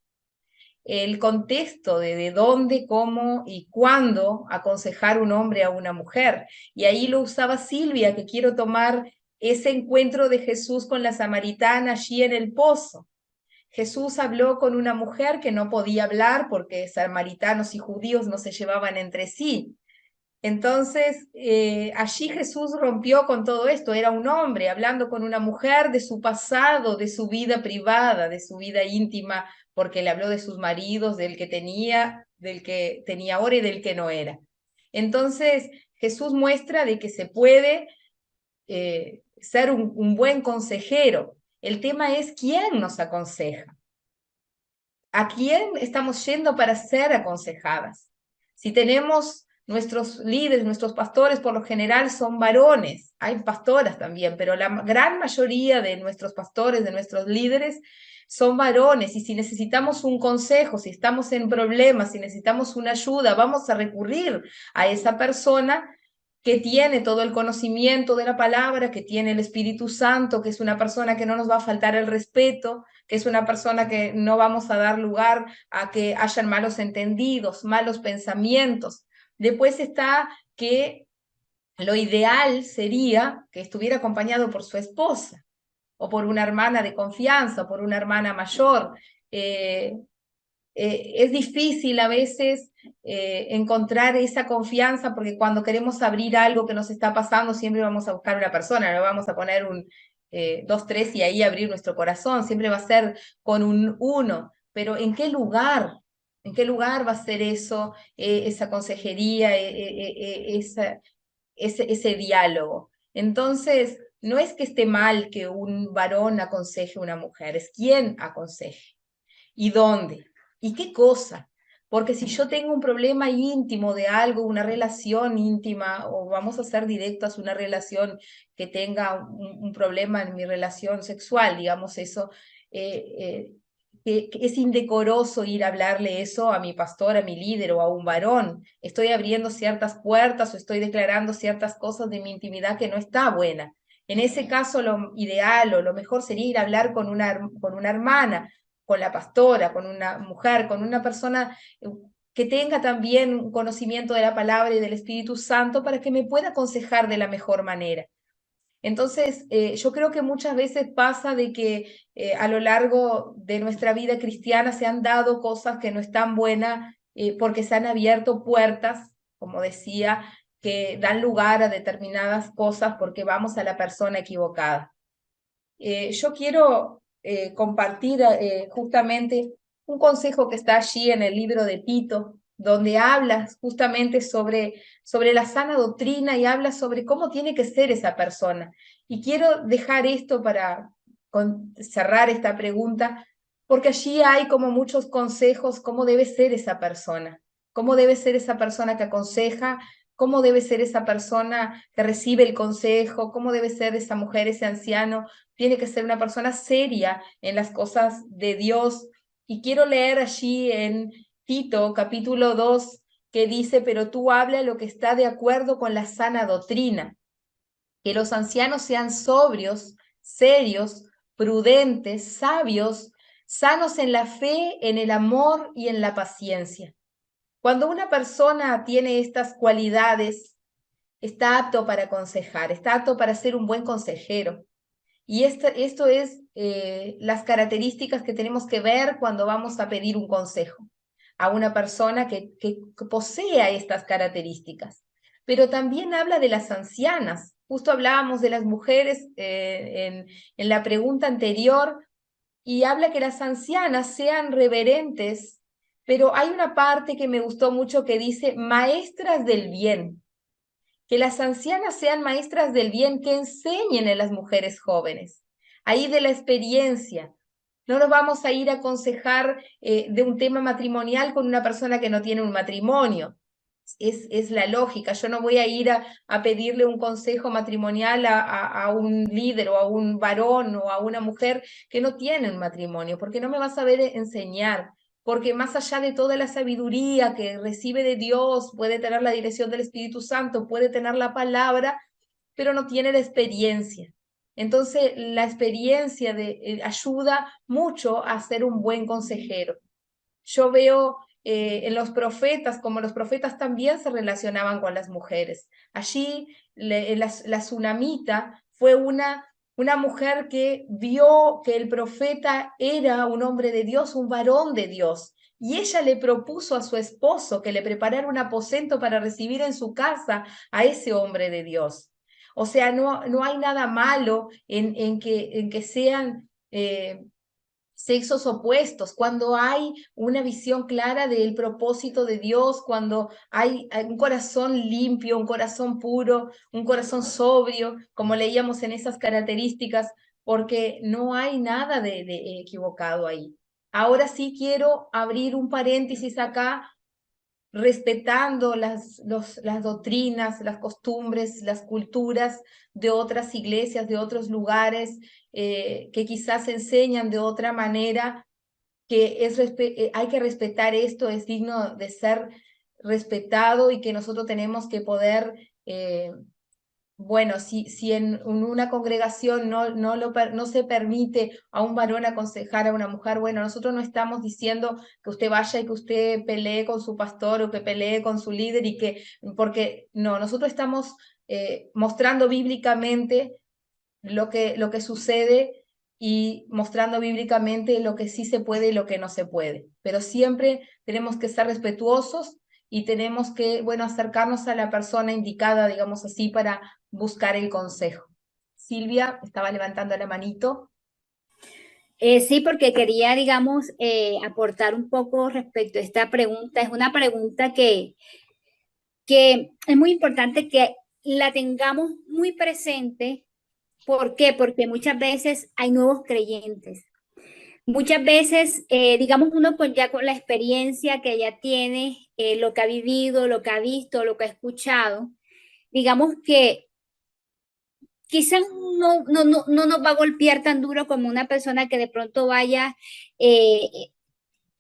El contexto de dónde, cómo y cuándo aconsejar un hombre a una mujer. Y ahí lo usaba Silvia, que quiero tomar ese encuentro de Jesús con la samaritana allí en el pozo. Jesús habló con una mujer que no podía hablar porque samaritanos y judíos no se llevaban entre sí. Entonces, allí Jesús rompió con todo esto. Era un hombre hablando con una mujer de su pasado, de su vida privada, de su vida íntima, porque le habló de sus maridos, del que tenía ahora y del que no era. Entonces, Jesús muestra de que se puede ser un buen consejero. El tema es quién nos aconseja. ¿A quién estamos yendo para ser aconsejadas? Si tenemos nuestros líderes, nuestros pastores por lo general son varones, hay pastoras también, pero la gran mayoría de nuestros pastores, de nuestros líderes, son varones, y si necesitamos un consejo, si estamos en problemas, si necesitamos una ayuda, vamos a recurrir a esa persona que tiene todo el conocimiento de la palabra, que tiene el Espíritu Santo, que es una persona que no nos va a faltar el respeto, que es una persona que no vamos a dar lugar a que hayan malos entendidos, malos pensamientos. Después está que lo ideal sería que estuviera acompañado por su esposa, o por una hermana de confianza, o por una hermana mayor. Es difícil a veces encontrar esa confianza, porque cuando queremos abrir algo que nos está pasando, siempre vamos a buscar una persona, no vamos a poner un 2, 3 y ahí abrir nuestro corazón, siempre va a ser con un uno, pero ¿en qué lugar? ¿En qué lugar va a ser eso, esa consejería, ese diálogo? Entonces, no es que esté mal que un varón aconseje a una mujer, es quién aconseje y dónde y qué cosa. Porque si yo tengo un problema íntimo de algo, una relación íntima, o vamos a ser directas, una relación que tenga un problema en mi relación sexual, digamos eso, que es indecoroso ir a hablarle eso a mi pastor, a mi líder o a un varón. Estoy abriendo ciertas puertas o estoy declarando ciertas cosas de mi intimidad que no está buena. En ese caso, lo ideal o lo mejor sería ir a hablar con una hermana, con la pastora, con una mujer, con una persona que tenga también un conocimiento de la palabra y del Espíritu Santo para que me pueda aconsejar de la mejor manera. Entonces, yo creo que muchas veces pasa de que a lo largo de nuestra vida cristiana se han dado cosas que no están buenas porque se han abierto puertas, como decía, que dan lugar a determinadas cosas porque vamos a la persona equivocada. Yo quiero compartir justamente un consejo que está allí en el libro de Tito, donde habla justamente sobre la sana doctrina y habla sobre cómo tiene que ser esa persona. Y quiero dejar esto para cerrar esta pregunta, porque allí hay como muchos consejos, cómo debe ser esa persona, cómo debe ser esa persona que aconseja, cómo debe ser esa persona que recibe el consejo, cómo debe ser esa mujer, ese anciano. Tiene que ser una persona seria en las cosas de Dios. Y quiero leer allí en Tito, capítulo 2, que dice, pero tú habla lo que está de acuerdo con la sana doctrina, que los ancianos sean sobrios, serios, prudentes, sabios, sanos en la fe, en el amor y en la paciencia. Cuando una persona tiene estas cualidades, está apto para aconsejar, está apto para ser un buen consejero. Y esto es las características que tenemos que ver cuando vamos a pedir un consejo a una persona que posea estas características. Pero también habla de las ancianas. Justo hablábamos de las mujeres en la pregunta anterior, y habla que las ancianas sean reverentes, pero hay una parte que me gustó mucho que dice maestras del bien. Que las ancianas sean maestras del bien, que enseñen a las mujeres jóvenes, ahí de la experiencia. No nos vamos a ir a aconsejar de un tema matrimonial con una persona que no tiene un matrimonio, es la lógica. Yo no voy a ir a pedirle un consejo matrimonial a un líder o a un varón o a una mujer que no tiene un matrimonio, porque no me va a saber enseñar, porque más allá de toda la sabiduría que recibe de Dios, puede tener la dirección del Espíritu Santo, puede tener la palabra, pero no tiene la experiencia. Entonces, la experiencia ayuda mucho a ser un buen consejero. Yo veo en los profetas, como los profetas también se relacionaban con las mujeres. Allí la tsunamita fue una mujer que vio que el profeta era un hombre de Dios, un varón de Dios. Y ella le propuso a su esposo que le preparara un aposento para recibir en su casa a ese hombre de Dios. O sea, no hay nada malo en que sean sexos opuestos, cuando hay una visión clara del propósito de Dios, cuando hay un corazón limpio, un corazón puro, un corazón sobrio, como leíamos en esas características, porque no hay nada de equivocado ahí. Ahora sí quiero abrir un paréntesis acá, respetando las doctrinas, las costumbres, las culturas de otras iglesias, de otros lugares, que quizás enseñan de otra manera, que hay que respetar esto, es digno de ser respetado y que nosotros tenemos que poder bueno, si en una congregación no se permite a un varón aconsejar a una mujer, bueno, nosotros no estamos diciendo que usted vaya y que usted pelee con su pastor o que pelee con su líder porque no, nosotros estamos mostrando bíblicamente lo que sucede y mostrando bíblicamente lo que sí se puede y lo que no se puede. Pero siempre tenemos que ser respetuosos y tenemos que, bueno, acercarnos a la persona indicada, digamos así, para buscar el consejo. Silvia estaba levantando la manito. Sí, porque quería, digamos, aportar un poco respecto a esta pregunta. Es una pregunta que es muy importante que la tengamos muy presente. ¿Por qué? Porque muchas veces hay nuevos creyentes. Muchas veces, digamos, uno ya con la experiencia que ya tiene, lo que ha vivido, lo que ha visto, lo que ha escuchado, digamos que quizás no nos va a golpear tan duro como una persona que de pronto vaya eh,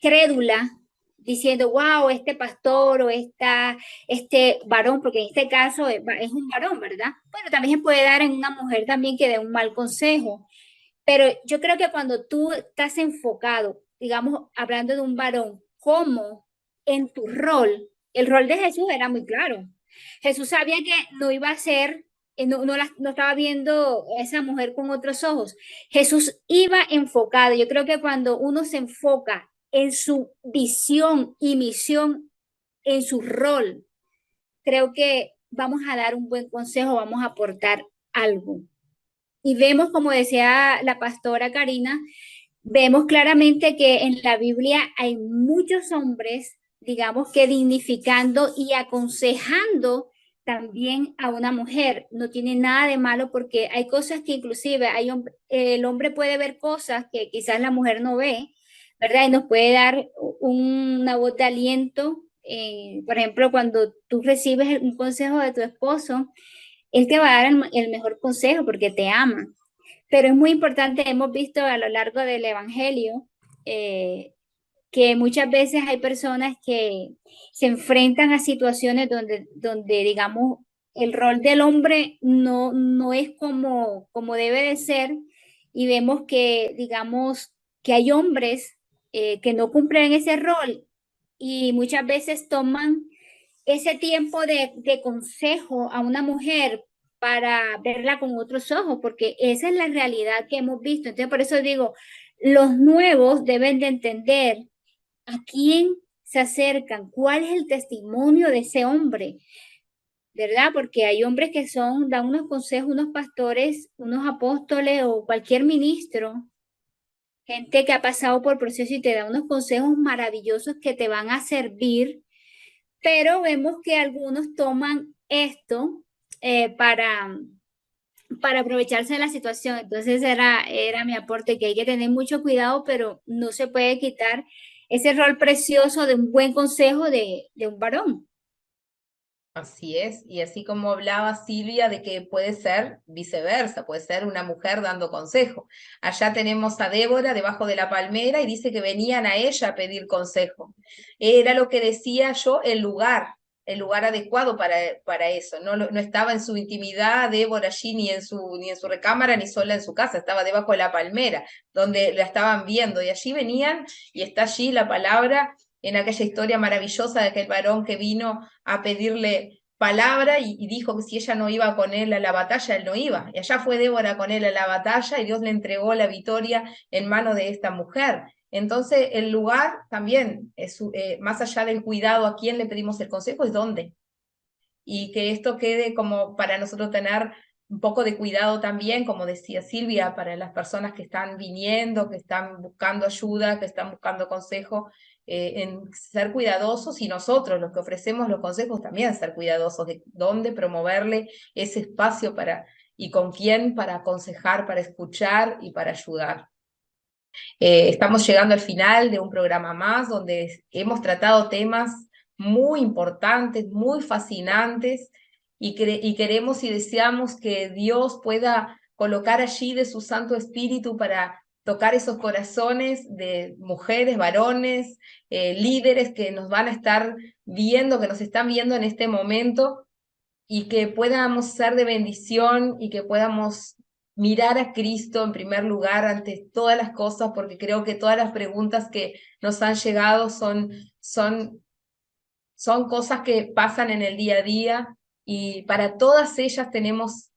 crédula diciendo, wow, este pastor o este varón, porque en este caso es un varón, ¿verdad? Bueno, también se puede dar en una mujer también que dé un mal consejo, pero yo creo que cuando tú estás enfocado, digamos, hablando de un varón, como en tu rol, el rol de Jesús era muy claro. Jesús sabía que no iba a ser, no estaba viendo a esa mujer con otros ojos. Jesús iba enfocado. Yo creo que cuando uno se enfoca en su visión y misión, en su rol, creo que vamos a dar un buen consejo, vamos a aportar algo. Y vemos, como decía la pastora Karina, vemos claramente que en la Biblia hay muchos hombres, digamos que dignificando y aconsejando también a una mujer. No tiene nada de malo porque hay cosas que inclusive el hombre puede ver cosas que quizás la mujer no ve, ¿verdad? Y nos puede dar una voz de aliento. Por ejemplo, cuando tú recibes un consejo de tu esposo, él te va a dar el mejor consejo porque te ama. Pero es muy importante, hemos visto a lo largo del Evangelio que muchas veces hay personas que se enfrentan a situaciones donde digamos, el rol del hombre no es como debe de ser y vemos que, digamos, que hay hombres que no cumplen ese rol y muchas veces toman ese tiempo de consejo a una mujer para verla con otros ojos, porque esa es la realidad que hemos visto. Entonces, por eso digo, los nuevos deben de entender a quién se acercan, cuál es el testimonio de ese hombre, ¿verdad? Porque hay hombres que dan unos consejos, unos pastores, unos apóstoles o cualquier ministro, gente que ha pasado por proceso y te da unos consejos maravillosos que te van a servir, pero vemos que algunos toman esto para aprovecharse de la situación. Entonces era mi aporte, que hay que tener mucho cuidado, pero no se puede quitar ese rol precioso de un buen consejo de un varón. Así es, y así como hablaba Silvia de que puede ser viceversa, puede ser una mujer dando consejo. Allá tenemos a Débora debajo de la palmera y dice que venían a ella a pedir consejo. Era lo que decía yo, el lugar adecuado para eso. No estaba en su intimidad Débora allí, ni en su recámara, ni sola en su casa, estaba debajo de la palmera, donde la estaban viendo, y allí venían, y está allí la palabra en aquella historia maravillosa de aquel varón que vino a pedirle palabra y dijo que si ella no iba con él a la batalla, él no iba. Y allá fue Débora con él a la batalla y Dios le entregó la victoria en mano de esta mujer. Entonces, el lugar también, más allá del cuidado a quién le pedimos el consejo, es dónde. Y que esto quede como para nosotros tener un poco de cuidado también, como decía Silvia, para las personas que están viniendo, que están buscando ayuda, que están buscando consejo, en ser cuidadosos, y nosotros, los que ofrecemos los consejos, también ser cuidadosos de dónde promoverle ese espacio y con quién para aconsejar, para escuchar y para ayudar. Estamos llegando al final de un programa más donde hemos tratado temas muy importantes, muy fascinantes, y queremos y deseamos que Dios pueda colocar allí de su Santo Espíritu para tocar esos corazones de mujeres, varones, líderes que nos van a estar viendo, que nos están viendo en este momento, y que podamos ser de bendición y que podamos mirar a Cristo en primer lugar ante todas las cosas, porque creo que todas las preguntas que nos han llegado son cosas que pasan en el día a día, y para todas ellas tenemos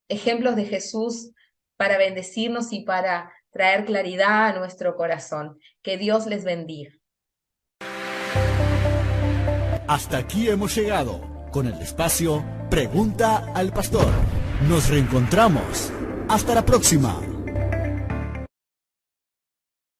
ejemplos de Jesús para bendecirnos y para traer claridad a nuestro corazón. Que Dios les bendiga. Hasta aquí hemos llegado con el espacio Pregunta al Pastor. Nos reencontramos. Hasta la próxima.